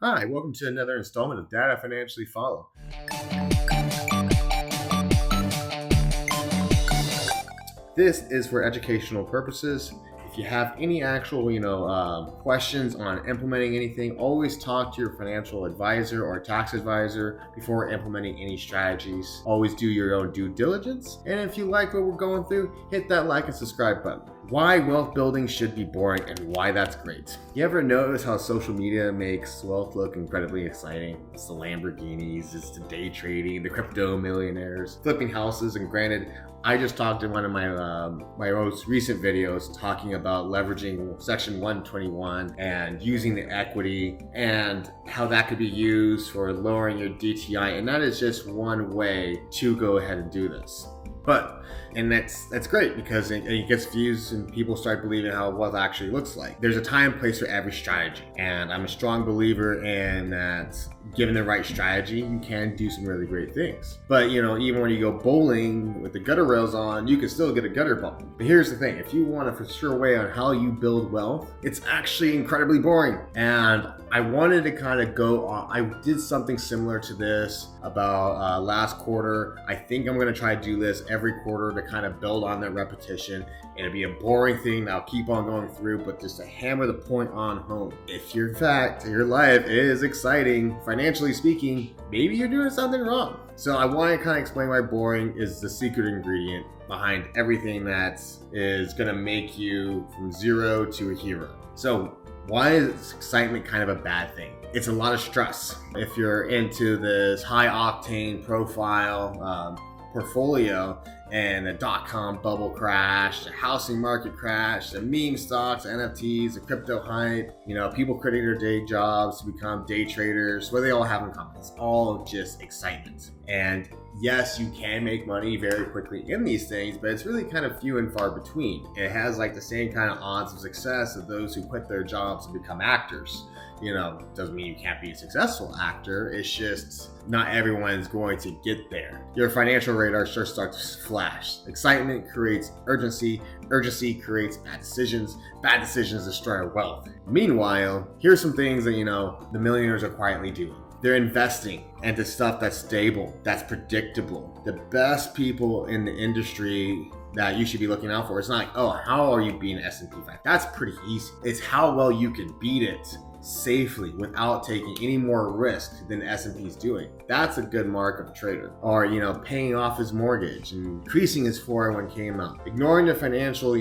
Hi, welcome to another installment of Data Financially Follow. This is for educational purposes. If you have any actual, questions on implementing anything, always talk to your financial advisor or tax advisor before implementing any strategies. Always do your own due diligence. And if you like what we're going through, hit that like and subscribe button. Why wealth building should be boring and why that's great. You ever notice how social media makes wealth look incredibly exciting? It's the Lamborghinis, it's the day trading, the crypto millionaires, flipping houses, and granted, I just talked in one of my most recent videos talking about leveraging Section 121 and using the equity and how that could be used for lowering your DTI, and that is just one way to go ahead and do this. And that's great because it gets views and people start believing how wealth actually looks like. There's a time and place for every strategy, and I'm a strong believer in that. Given the right strategy, you can do some really great things. But even when you go bowling with the gutter rails on, you can still get a gutter bump. But here's the thing: if you want a for sure way on how you build wealth, it's actually incredibly boring. And I wanted to kind of go on. I did something similar to this about last quarter. I think I'm going to try to do this every quarter to kind of build on that repetition. It'll be a boring thing that I'll keep on going through, but just to hammer the point on home. If your life is exciting, financially speaking, maybe you're doing something wrong. So I want to kind of explain why boring is the secret ingredient behind everything that is going to make you from zero to a hero. So why is excitement kind of a bad thing? It's a lot of stress. If you're into this high octane profile portfolio and the dot-com bubble crash, the housing market crash, the meme stocks, NFTs, the crypto hype, people quitting their day jobs to become day traders, what do they all have in common? It's all just excitement. And yes, you can make money very quickly in these things, but it's really kind of few and far between. It has like the same kind of odds of success of those who quit their jobs and become actors. Doesn't mean you can't be a successful actor. It's just not everyone's going to get there. Your financial radar starts to flash. Excitement creates urgency. Urgency creates bad decisions. Bad decisions destroy wealth. Meanwhile, here's some things that, the millionaires are quietly doing. They're investing into stuff that's stable, that's predictable. The best people in the industry that you should be looking out for. It's not like, oh, how are you beating S&P 500? That's pretty easy. It's how well you can beat it safely without taking any more risk than the S&P is doing. That's a good mark of a trader. Or, paying off his mortgage and increasing his 401k amount. Ignoring the financial,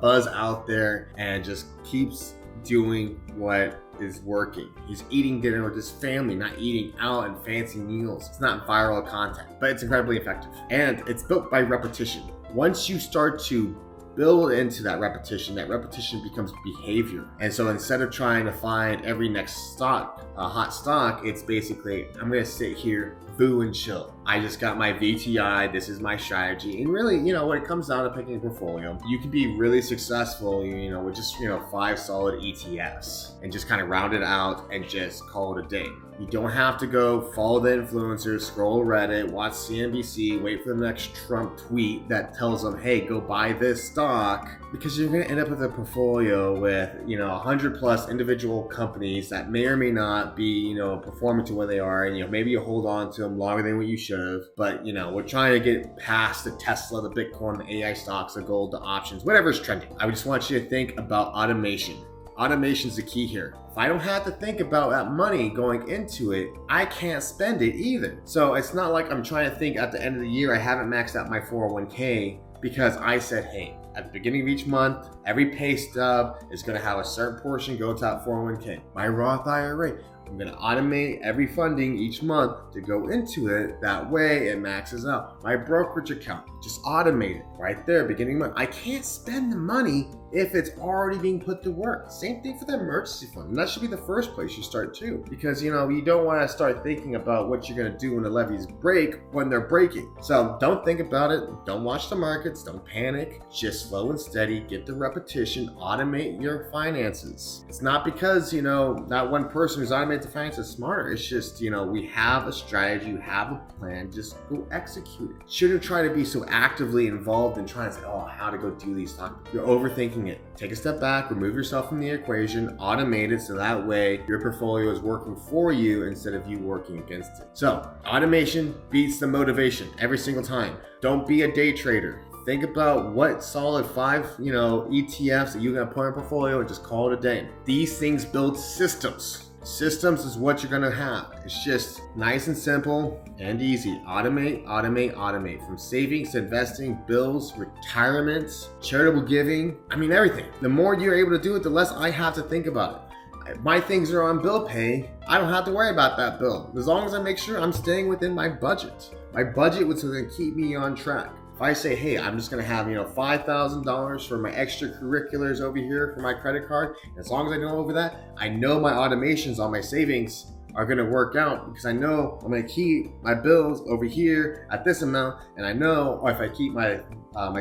buzz out there and just keeps doing what is working. He's eating dinner with his family, not eating out in fancy meals. It's not viral content, but it's incredibly effective. And it's built by repetition. Once you start to build into that repetition becomes behavior. And so instead of trying to find every next stock, a hot stock, it's basically, I'm going to sit here, boo and chill. I just got my VTI, this is my strategy. And really, when it comes down to picking a portfolio, you can be really successful, with just, 5 solid ETFs and just kind of round it out and just call it a day. You don't have to go follow the influencers, scroll Reddit, watch CNBC, wait for the next Trump tweet that tells them, hey, go buy this stock, because you're going to end up with a portfolio with, 100 plus individual companies that may or may not be, performing to where they are. And, maybe you hold on to them longer than what you should have. But, we're trying to get past the Tesla, the Bitcoin, the AI stocks, the gold, the options, whatever's trending. I just want you to think about automation. Automation's the key here. If I don't have to think about that money going into it, I can't spend it either. So it's not like I'm trying to think at the end of the year, I haven't maxed out my 401k because I said, hey, at the beginning of each month, every pay stub is going to have a certain portion go to that 401k. My Roth IRA, I'm going to automate every funding each month to go into it. That way it maxes out. My brokerage account, just automate it right there, beginning month. I can't spend the money if it's already being put to work. Same thing for the emergency fund. And that should be the first place you start too. Because, you don't want to start thinking about what you're going to do when the levees break when they're breaking. So don't think about it. Don't watch the markets. Don't panic. Just slow and steady. Get the repetition. Automate your finances. It's not because, that one person who's automating get the finances smarter. It's just, we have a strategy, you have a plan, just go execute it. Shouldn't try to be so actively involved in trying to say, how to go do these things. You're overthinking it. Take a step back, remove yourself from the equation, automate it so that way your portfolio is working for you instead of you working against it. So automation beats the motivation every single time. Don't be a day trader. Think about what solid 5, ETFs that you're gonna put in a portfolio and just call it a day. These things build systems. Systems is what you're gonna have. It's just nice and simple and easy. Automate, automate, automate. From savings to investing, bills, retirements, charitable giving, everything. The more you're able to do it, the less I have to think about it. My things are on bill pay. I don't have to worry about that bill. As long as I make sure I'm staying within my budget. My budget was going to keep me on track. If I say, hey, I'm just going to have, $5,000 for my extracurriculars over here for my credit card, and as long as I don't over that, I know my automations on my savings are going to work out because I know I'm going to keep my bills over here at this amount, and I know if I keep my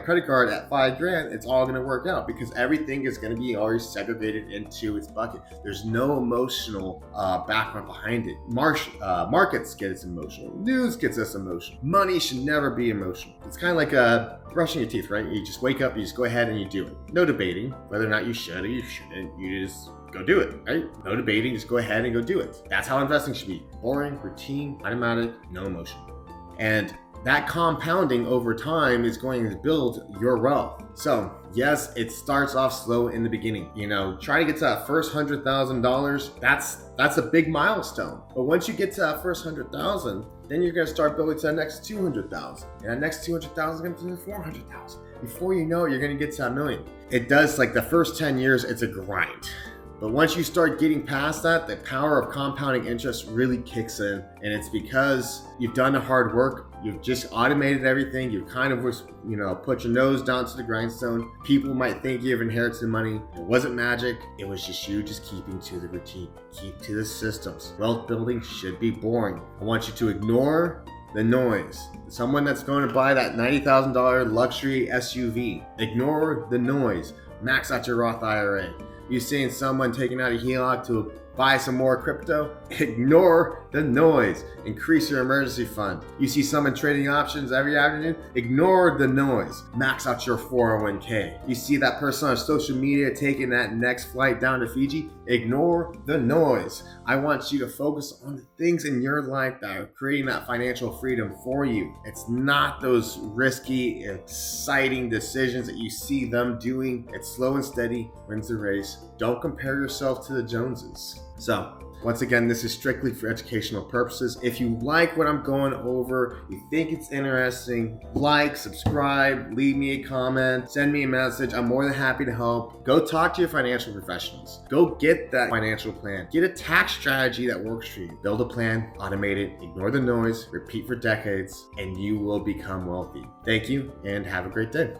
credit card at $5,000, it's all going to work out because everything is going to be already segregated into its bucket. There's no emotional background behind it. Markets get us emotional. News gets us emotional. Money should never be emotional. It's kind of like brushing your teeth, right? You just wake up, you just go ahead and you do it. No debating whether or not you should or you shouldn't. You just go do it, right? No debating, just go ahead and go do it. That's how investing should be. Boring, routine, automatic, no emotion. And that compounding over time is going to build your wealth. So yes, it starts off slow in the beginning. Try to get to that first $100,000. That's a big milestone. But once you get to that first 100,000, then you're going to start building to the next 200,000. And that next 200,000 is going to be 400,000. Before you know it, you're going to get to $1 million. It does, like the first 10 years, it's a grind. But once you start getting past that, the power of compounding interest really kicks in. And it's because you've done the hard work. You've just automated everything. You've kind of, put your nose down to the grindstone. People might think you've inherited the money. It wasn't magic. It was just you just keeping to the routine. Keep to the systems. Wealth building should be boring. I want you to ignore the noise. Someone that's going to buy that $90,000 luxury SUV, ignore the noise. Max out your Roth IRA. You seeing someone taking out a HELOC to buy some more crypto? Ignore the noise. Increase your emergency fund. You see someone trading options every afternoon? Ignore the noise. Max out your 401k. You see that person on social media taking that next flight down to Fiji? Ignore the noise. I want you to focus on the things in your life that are creating that financial freedom for you. It's not those risky, exciting decisions that you see them doing. It's slow and steady wins the race. Don't compare yourself to the Joneses. So, once again, this is strictly for educational purposes. If you like what I'm going over, you think it's interesting, like, subscribe, leave me a comment, send me a message. I'm more than happy to help. Go talk to your financial professionals. Go get that financial plan. Get a tax strategy that works for you. Build a plan, automate it, ignore the noise, repeat for decades, and you will become wealthy. Thank you, and have a great day.